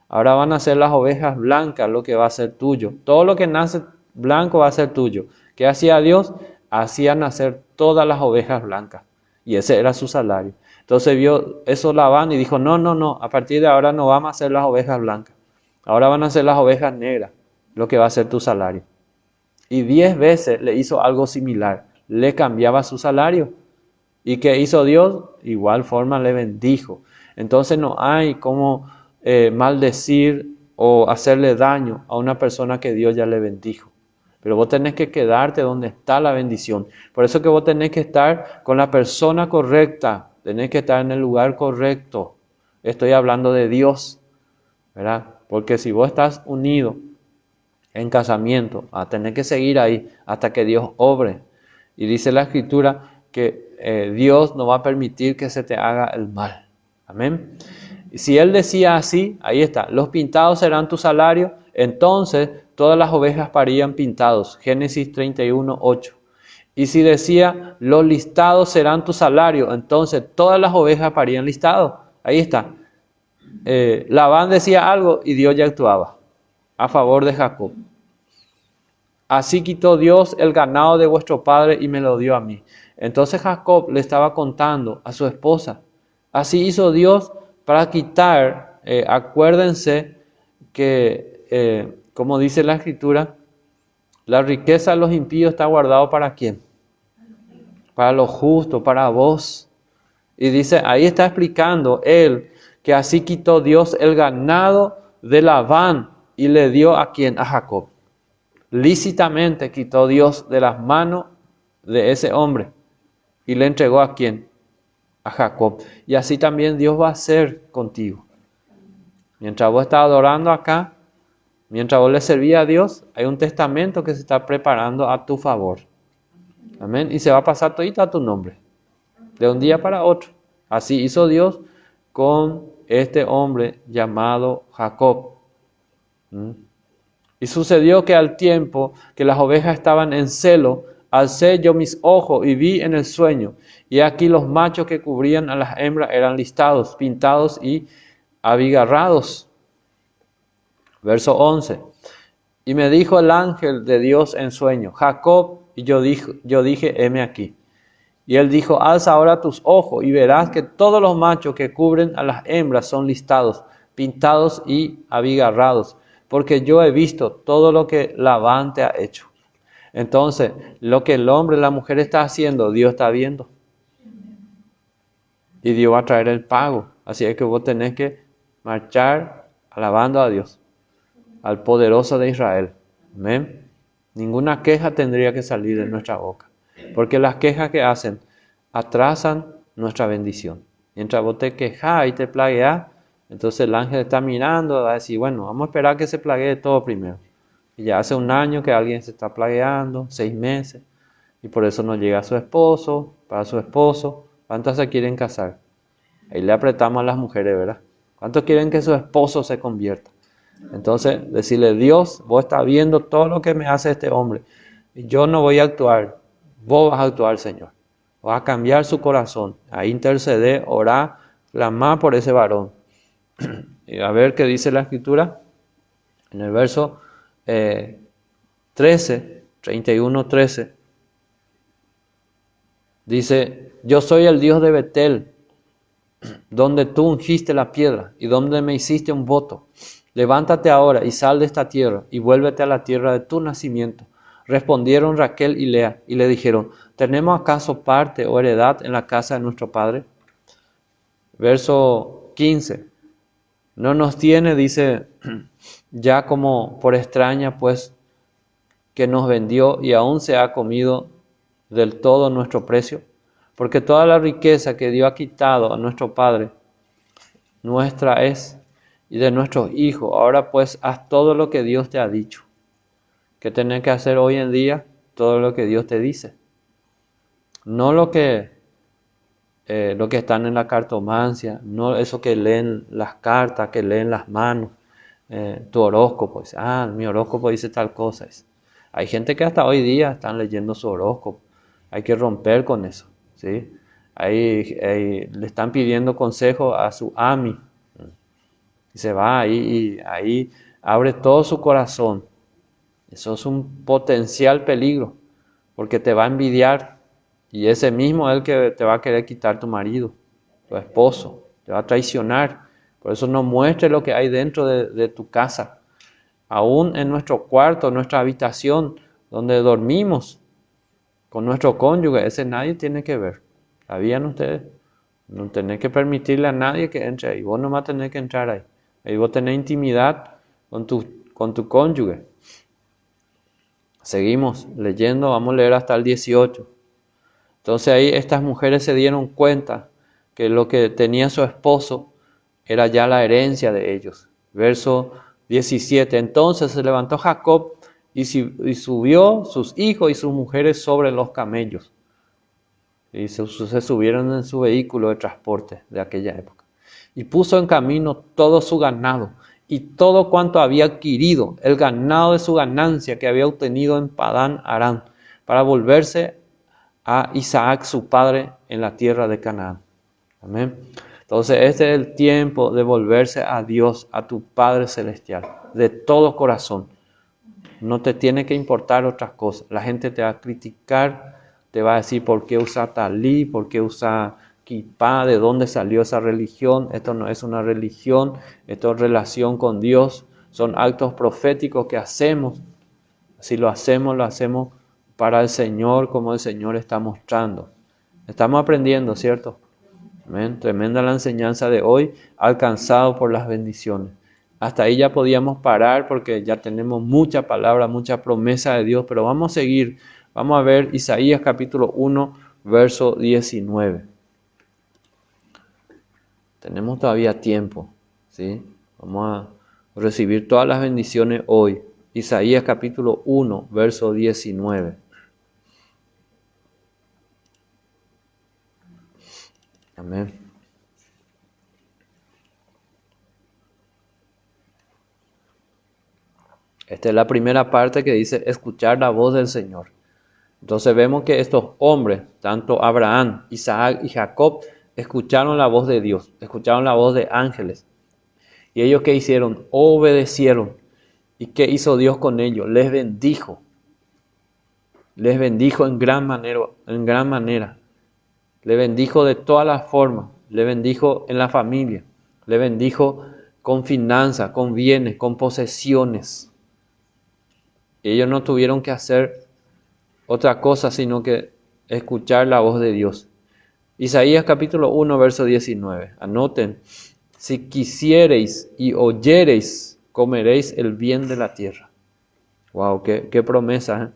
Ahora van a ser las ovejas blancas lo que va a ser tuyo. Todo lo que nace blanco va a ser tuyo. ¿Qué hacía Dios? Hacía nacer todas las ovejas blancas. Y ese era su salario. Entonces vio eso Labán y dijo, no, a partir de ahora no vamos a ser las ovejas blancas. Ahora van a ser las ovejas negras lo que va a ser tu salario. Y 10 veces le hizo algo similar. Le cambiaba su salario. ¿Y qué hizo Dios? Igual forma le bendijo. Entonces no hay como maldecir o hacerle daño a una persona que Dios ya le bendijo. Pero vos tenés que quedarte donde está la bendición. Por eso que vos tenés que estar con la persona correcta. Tenés que estar en el lugar correcto. Estoy hablando de Dios, ¿verdad? Porque si vos estás unido en casamiento, tenés que seguir ahí hasta que Dios obre. Y dice la Escritura que Dios no va a permitir que se te haga el mal. Amén. Y si Él decía así, ahí está, los pintados serán tu salario, entonces todas las ovejas parían pintados. Génesis 31:8. Y si decía, los listados serán tu salario, entonces todas las ovejas parían listados. Ahí está. Labán decía algo y Dios ya actuaba a favor de Jacob. Así quitó Dios el ganado de vuestro padre y me lo dio a mí. Entonces Jacob le estaba contando a su esposa. Así hizo Dios para quitar, acuérdense que, como dice la Escritura, la riqueza de los impíos está guardado ¿para quién? Para los justos, para vos. Y dice, ahí está explicando él que así quitó Dios el ganado de Labán y le dio ¿a quién? A Jacob. Lícitamente quitó Dios de las manos de ese hombre y le entregó ¿a quién? A Jacob. Y así también Dios va a hacer contigo. Mientras vos estás adorando acá, mientras vos le servías a Dios, hay un testamento que se está preparando a tu favor. Amén. Y se va a pasar todito a tu nombre, de un día para otro. Así hizo Dios con este hombre llamado Jacob. Y sucedió que al tiempo que las ovejas estaban en celo, alcé yo mis ojos y vi en el sueño. Y aquí los machos que cubrían a las hembras eran listados, pintados y abigarrados. Verso 11. Y me dijo el ángel de Dios en sueño, Jacob, y yo dije, heme aquí. Y él dijo, alza ahora tus ojos y verás que todos los machos que cubren a las hembras son listados, pintados y abigarrados, porque yo he visto todo lo que Labán te ha hecho. Entonces, lo que el hombre y la mujer está haciendo, Dios está viendo. Y Dios va a traer el pago. Así es que vos tenés que marchar alabando a Dios, al poderoso de Israel. Amén. Ninguna queja tendría que salir de nuestra boca, porque las quejas que hacen atrasan nuestra bendición. Mientras vos te quejas y te plagueas, entonces el ángel está mirando, va a decir, bueno, vamos a esperar que se plaguee todo primero. Y ya hace un año que alguien se está plagueando, 6 meses, y por eso no llega a su esposo, para su esposo. ¿Cuántos se quieren casar? Ahí le apretamos a las mujeres, ¿verdad? ¿Cuántos quieren que su esposo se convierta? Entonces, decirle, Dios, vos estás viendo todo lo que me hace este hombre. Y yo no voy a actuar, vos vas a actuar, Señor. Vas a cambiar su corazón, a interceder, orar, clamar por ese varón. Y a ver qué dice la Escritura. En el verso 31:13. Dice, yo soy el Dios de Betel, donde tú ungiste la piedra y donde me hiciste un voto. Levántate ahora y sal de esta tierra y vuélvete a la tierra de tu nacimiento. Respondieron Raquel y Lea y le dijeron, ¿tenemos acaso parte o heredad en la casa de nuestro padre? Verso 15. No nos tiene, dice, ya como por extraña, pues, que nos vendió y aún se ha comido del todo nuestro precio, porque toda la riqueza que Dios ha quitado a nuestro padre, nuestra es, y de nuestros hijos. Ahora pues, haz todo lo que Dios te ha dicho. ¿Qué tenés que hacer hoy en día? Todo lo que Dios te dice. No lo que están en la cartomancia, no eso que leen las cartas, que leen las manos, tu horóscopo. Dice, mi horóscopo dice tal cosa. Hay gente que hasta hoy día están leyendo su horóscopo. Hay que romper con eso, ¿sí? Ahí le están pidiendo consejo a su AMI. Y se va ahí y ahí abre todo su corazón. Eso es un potencial peligro, porque te va a envidiar. Y ese mismo es el que te va a querer quitar tu marido, tu esposo. Te va a traicionar. Por eso no muestres lo que hay dentro de tu casa. Aún en nuestro cuarto, en nuestra habitación, donde dormimos con nuestro cónyuge, ese nadie tiene que ver. ¿Sabían ustedes? No tenés que permitirle a nadie que entre ahí. Vos nomás tenés que entrar ahí. Ahí vos tenés intimidad con tu cónyuge. Seguimos leyendo, vamos a leer hasta el 18. Entonces ahí estas mujeres se dieron cuenta que lo que tenía su esposo era ya la herencia de ellos. Verso 17. Entonces se levantó Jacob y subió sus hijos y sus mujeres sobre los camellos. Y se subieron en su vehículo de transporte de aquella época. Y puso en camino todo su ganado y todo cuanto había adquirido, el ganado de su ganancia que había obtenido en Padán Aram, para volverse a Isaac su padre en la tierra de Canaán. Amén. Entonces este es el tiempo de volverse a Dios, a tu Padre Celestial, de todo corazón. No te tiene que importar otras cosas. La gente te va a criticar, te va a decir por qué usa talí, por qué usa kipá, de dónde salió esa religión. Esto no es una religión, esto es relación con Dios. Son actos proféticos que hacemos. Si lo hacemos para el Señor, como el Señor está mostrando. Estamos aprendiendo, ¿cierto? Amén. Tremenda la enseñanza de hoy, alcanzado por las bendiciones. Hasta ahí ya podíamos parar porque ya tenemos mucha palabra, mucha promesa de Dios, pero vamos a seguir. Vamos a ver Isaías capítulo 1, verso 19. Tenemos todavía tiempo, ¿sí? Vamos a recibir todas las bendiciones hoy. Isaías capítulo 1, verso 19. Amén. Esta es la primera parte que dice escuchar la voz del Señor. Entonces vemos que estos hombres, tanto Abraham, Isaac y Jacob, escucharon la voz de Dios, escucharon la voz de ángeles. ¿Y ellos qué hicieron? Obedecieron. ¿Y qué hizo Dios con ellos? Les bendijo. Les bendijo en gran manera. Les bendijo de todas las formas. Les bendijo en la familia. Les bendijo con finanzas, con bienes, con posesiones. Ellos no tuvieron que hacer otra cosa sino que escuchar la voz de Dios. Isaías capítulo 1, verso 19. Anoten. Si quisiereis y oyereis, comeréis el bien de la tierra. Wow, qué promesa, ¿eh?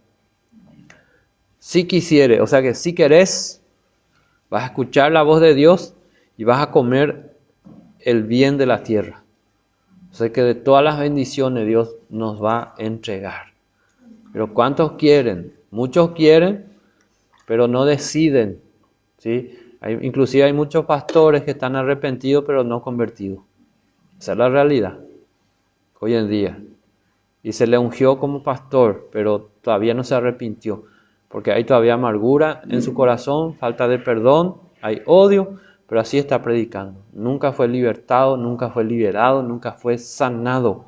Si quisieres, o sea que si querés, vas a escuchar la voz de Dios y vas a comer el bien de la tierra. O sea que de todas las bendiciones Dios nos va a entregar. Pero ¿cuántos quieren? Muchos quieren, pero no deciden, ¿sí? Inclusive hay muchos pastores que están arrepentidos, pero no convertidos. Esa es la realidad hoy en día. Y se le ungió como pastor, pero todavía no se arrepintió. Porque hay todavía amargura en su corazón, falta de perdón, hay odio, pero así está predicando. Nunca fue libertado, nunca fue liberado, nunca fue sanado.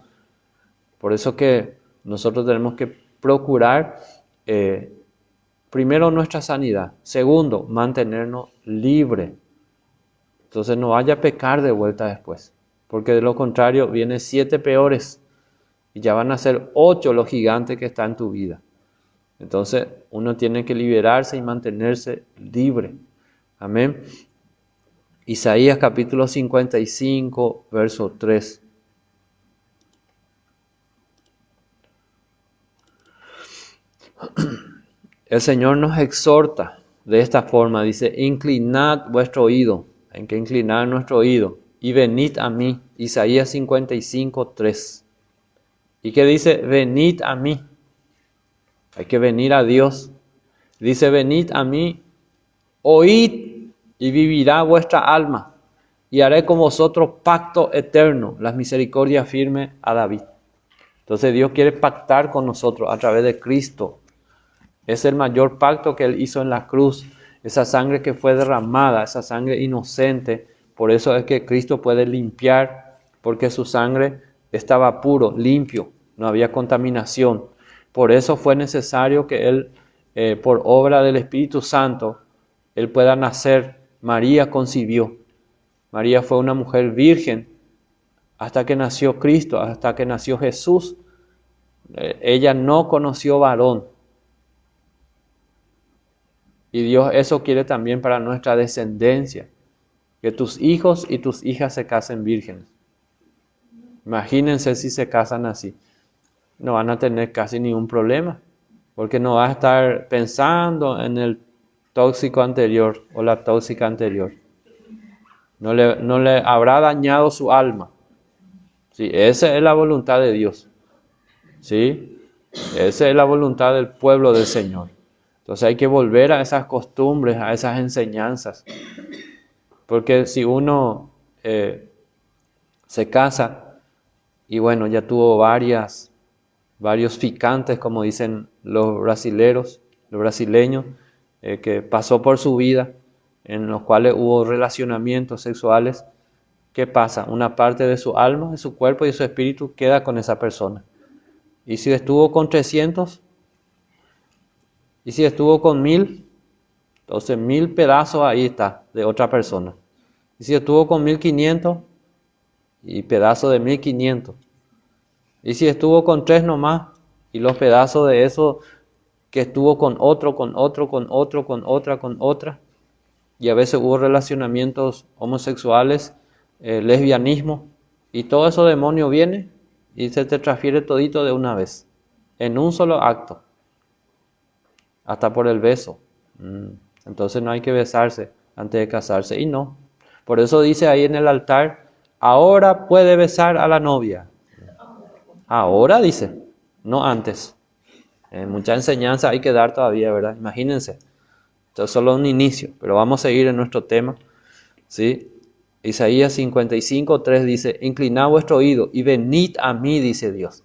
Por eso que nosotros tenemos que procurar, primero, nuestra sanidad. Segundo, mantenernos libres. Entonces no vaya a pecar de vuelta después. Porque de lo contrario, vienen 7 peores. Y ya van a ser 8 los gigantes que están en tu vida. Entonces uno tiene que liberarse y mantenerse libre. Amén. Isaías capítulo 55, verso 3. El Señor nos exhorta de esta forma. Dice, inclinad vuestro oído. Hay que inclinar nuestro oído. Y venid a mí. Isaías 55, 3. ¿Y qué dice? Venid a mí. Hay que venir a Dios. Dice, venid a mí, oíd y vivirá vuestra alma. Y haré con vosotros pacto eterno, las misericordias firmes a David. Entonces Dios quiere pactar con nosotros a través de Cristo. Es el mayor pacto que Él hizo en la cruz. Esa sangre que fue derramada, esa sangre inocente. Por eso es que Cristo puede limpiar, porque su sangre estaba puro, limpio, no había contaminación. Por eso fue necesario que Él, por obra del Espíritu Santo, Él pueda nacer. María concibió. María fue una mujer virgen hasta que nació Cristo, hasta que nació Jesús. Ella no conoció varón. Y Dios eso quiere también para nuestra descendencia. Que tus hijos y tus hijas se casen vírgenes. Imagínense si se casan así. No van a tener casi ningún problema. Porque no va a estar pensando en el tóxico anterior o la tóxica anterior. No le habrá dañado su alma. Sí, esa es la voluntad de Dios. ¿Sí? Esa es la voluntad del pueblo del Señor. Entonces hay que volver a esas costumbres, a esas enseñanzas. Porque si uno se casa Y bueno, ya tuvo varios picantes, como dicen los brasileños, que pasó por su vida, en los cuales hubo relacionamientos sexuales. ¿Qué pasa? Una parte de su alma, de su cuerpo y de su espíritu queda con esa persona. Y si estuvo con 300, y si estuvo con 1000, entonces 1000 pedazos ahí está, de otra persona. Y si estuvo con 1500, y pedazos de 1500. Y si estuvo con 3 nomás, y los pedazos de eso que estuvo con otro, con otro, con otro, con otra, con otra. Y a veces hubo relacionamientos homosexuales, lesbianismo, y todo eso demonio viene y se te transfiere todito de una vez, en un solo acto, hasta por el beso. Entonces no hay que besarse antes de casarse, y no. Por eso dice ahí en el altar, ahora puede besar a la novia. Ahora dice, no antes. Mucha enseñanza hay que dar todavía, ¿verdad? Imagínense. Esto es solo un inicio, pero vamos a seguir en nuestro tema, ¿sí? Isaías 55:3 dice, inclinad vuestro oído y venid a mí, dice Dios.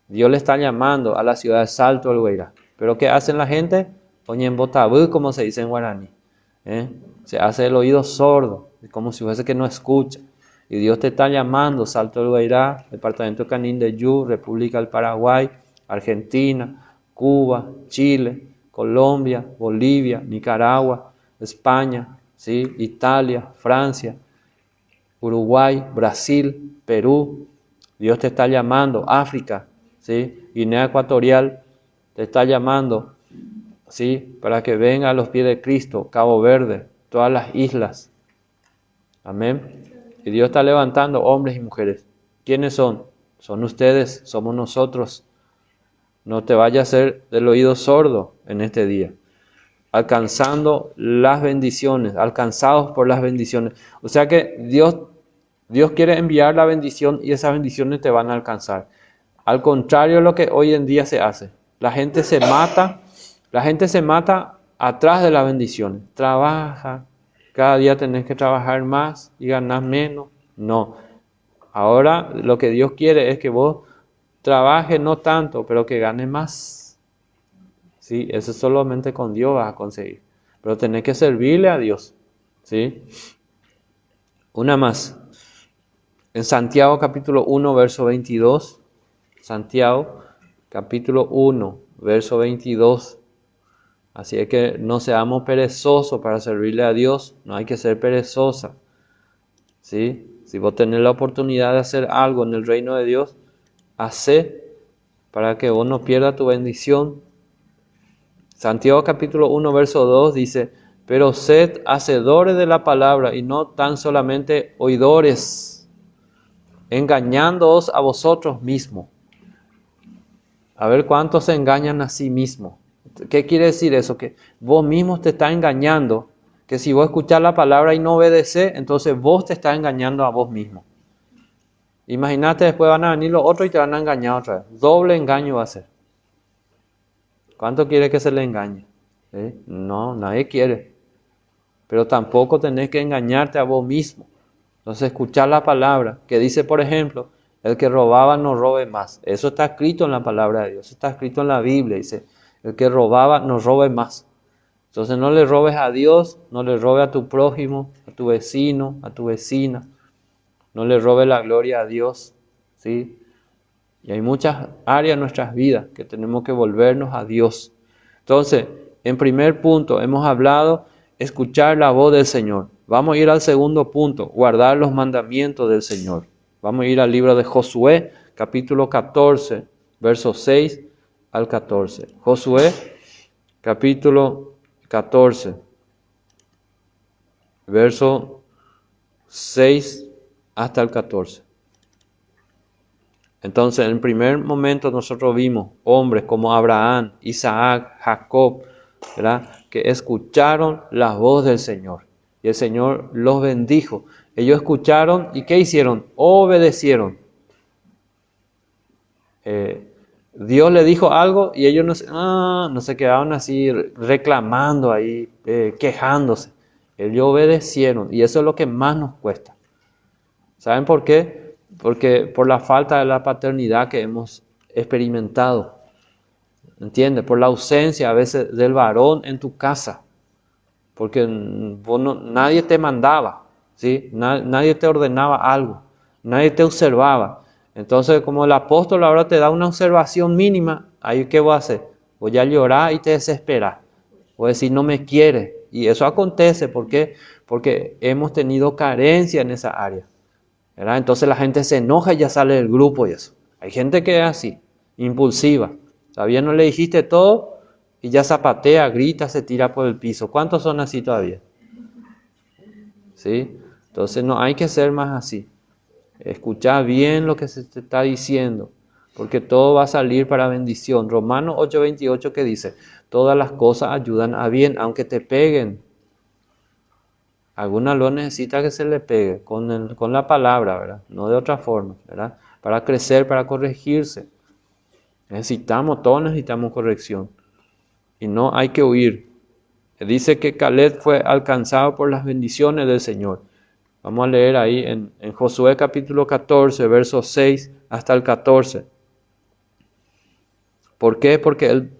Dios le está llamando a la ciudad de Salto del Guairá. ¿Pero qué hacen la gente? Oñen botabú, como se dice en guaraní. Se hace el oído sordo, como si fuese que no escucha. Y Dios te está llamando, Salto del Guairá, Departamento Canín de Yu, República del Paraguay, Argentina, Cuba, Chile, Colombia, Bolivia, Nicaragua, España, ¿sí? Italia, Francia, Uruguay, Brasil, Perú. Dios te está llamando, África, ¿sí? Guinea Ecuatorial te está llamando, ¿sí? Para que venga a los pies de Cristo, Cabo Verde, todas las islas. Amén. Y Dios está levantando hombres y mujeres. ¿Quiénes son? Son ustedes, somos nosotros. No te vayas a hacer del oído sordo en este día. Alcanzando las bendiciones, alcanzados por las bendiciones. O sea que Dios quiere enviar la bendición y esas bendiciones te van a alcanzar. Al contrario de lo que hoy en día se hace. La gente se mata atrás de las bendiciones. Trabaja, cada día tenés que trabajar más y ganar menos. No. Ahora lo que Dios quiere es que vos trabajes no tanto, pero que ganes más. ¿Sí? Eso solamente con Dios vas a conseguir. Pero tenés que servirle a Dios. ¿Sí? Una más. En Santiago capítulo 1, verso 22. Santiago capítulo 1, verso 22. Así es que no seamos perezosos para servirle a Dios. No hay que ser perezosa. ¿Sí? Si vos tenés la oportunidad de hacer algo en el reino de Dios, hacé para que vos no pierdas tu bendición. Santiago capítulo 1, verso 2 dice, pero sed hacedores de la palabra y no tan solamente oidores, engañándoos a vosotros mismos. A ver cuántos se engañan a sí mismos. ¿Qué quiere decir eso? Que vos mismos te estás engañando, que si vos escuchás la palabra y no obedecés, entonces vos te estás engañando a vos mismo. Imagínate, después van a venir los otros y te van a engañar otra vez. Doble engaño va a ser. ¿Cuánto quiere que se le engañe? No, nadie quiere. Pero tampoco tenés que engañarte a vos mismo. Entonces escuchar la palabra que dice, por ejemplo, el que robaba no robe más. Eso está escrito en la palabra de Dios. Está escrito en la Biblia. Dice, el que robaba no robe más. Entonces no le robes a Dios, no le robes a tu prójimo, a tu vecino, a tu vecina. No le robes la gloria a Dios. ¿Sí? Y hay muchas áreas en nuestras vidas que tenemos que volvernos a Dios. Entonces, en primer punto, hemos hablado escuchar la voz del Señor. Vamos a ir al segundo punto, guardar los mandamientos del Señor. Vamos a ir al libro de Josué, capítulo 14, versos 6 al 14. Josué, capítulo 14, verso 6 hasta el 14. Entonces, en el primer momento nosotros vimos hombres como Abraham, Isaac, Jacob, ¿verdad? Que escucharon la voz del Señor. Y el Señor los bendijo. Ellos escucharon y ¿qué hicieron? Obedecieron. Dios le dijo algo y ellos no se quedaron así reclamando ahí, quejándose. Ellos obedecieron y eso es lo que más nos cuesta. ¿Saben por qué? porque por la falta de la paternidad que hemos experimentado, ¿entiendes? Por la ausencia a veces del varón en tu casa, porque nadie te mandaba, ¿sí? Nadie te ordenaba algo, nadie te observaba. Entonces, como el apóstol ahora te da una observación mínima, ahí ¿qué voy a hacer? Voy a llorar y te desesperas. Voy a decir, no me quiere. Y eso acontece, ¿por qué? Porque hemos tenido carencia en esa área, ¿verdad? Entonces la gente se enoja y ya sale del grupo y eso. Hay gente que es así, impulsiva. Todavía no le dijiste todo y ya zapatea, grita, se tira por el piso. ¿Cuántos son así todavía? ¿Sí? Entonces no hay que ser más así. Escucha bien lo que se te está diciendo, porque todo va a salir para bendición. Romanos 8:28 que dice, todas las cosas ayudan a bien, aunque te peguen. Alguna lo necesita que se le pegue con la palabra, ¿verdad? No de otra forma, ¿verdad? Para crecer, para corregirse. Todos necesitamos corrección. Y no hay que huir. Dice que Caleb fue alcanzado por las bendiciones del Señor. Vamos a leer ahí en Josué capítulo 14, versos 6 hasta el 14. ¿Por qué? Porque él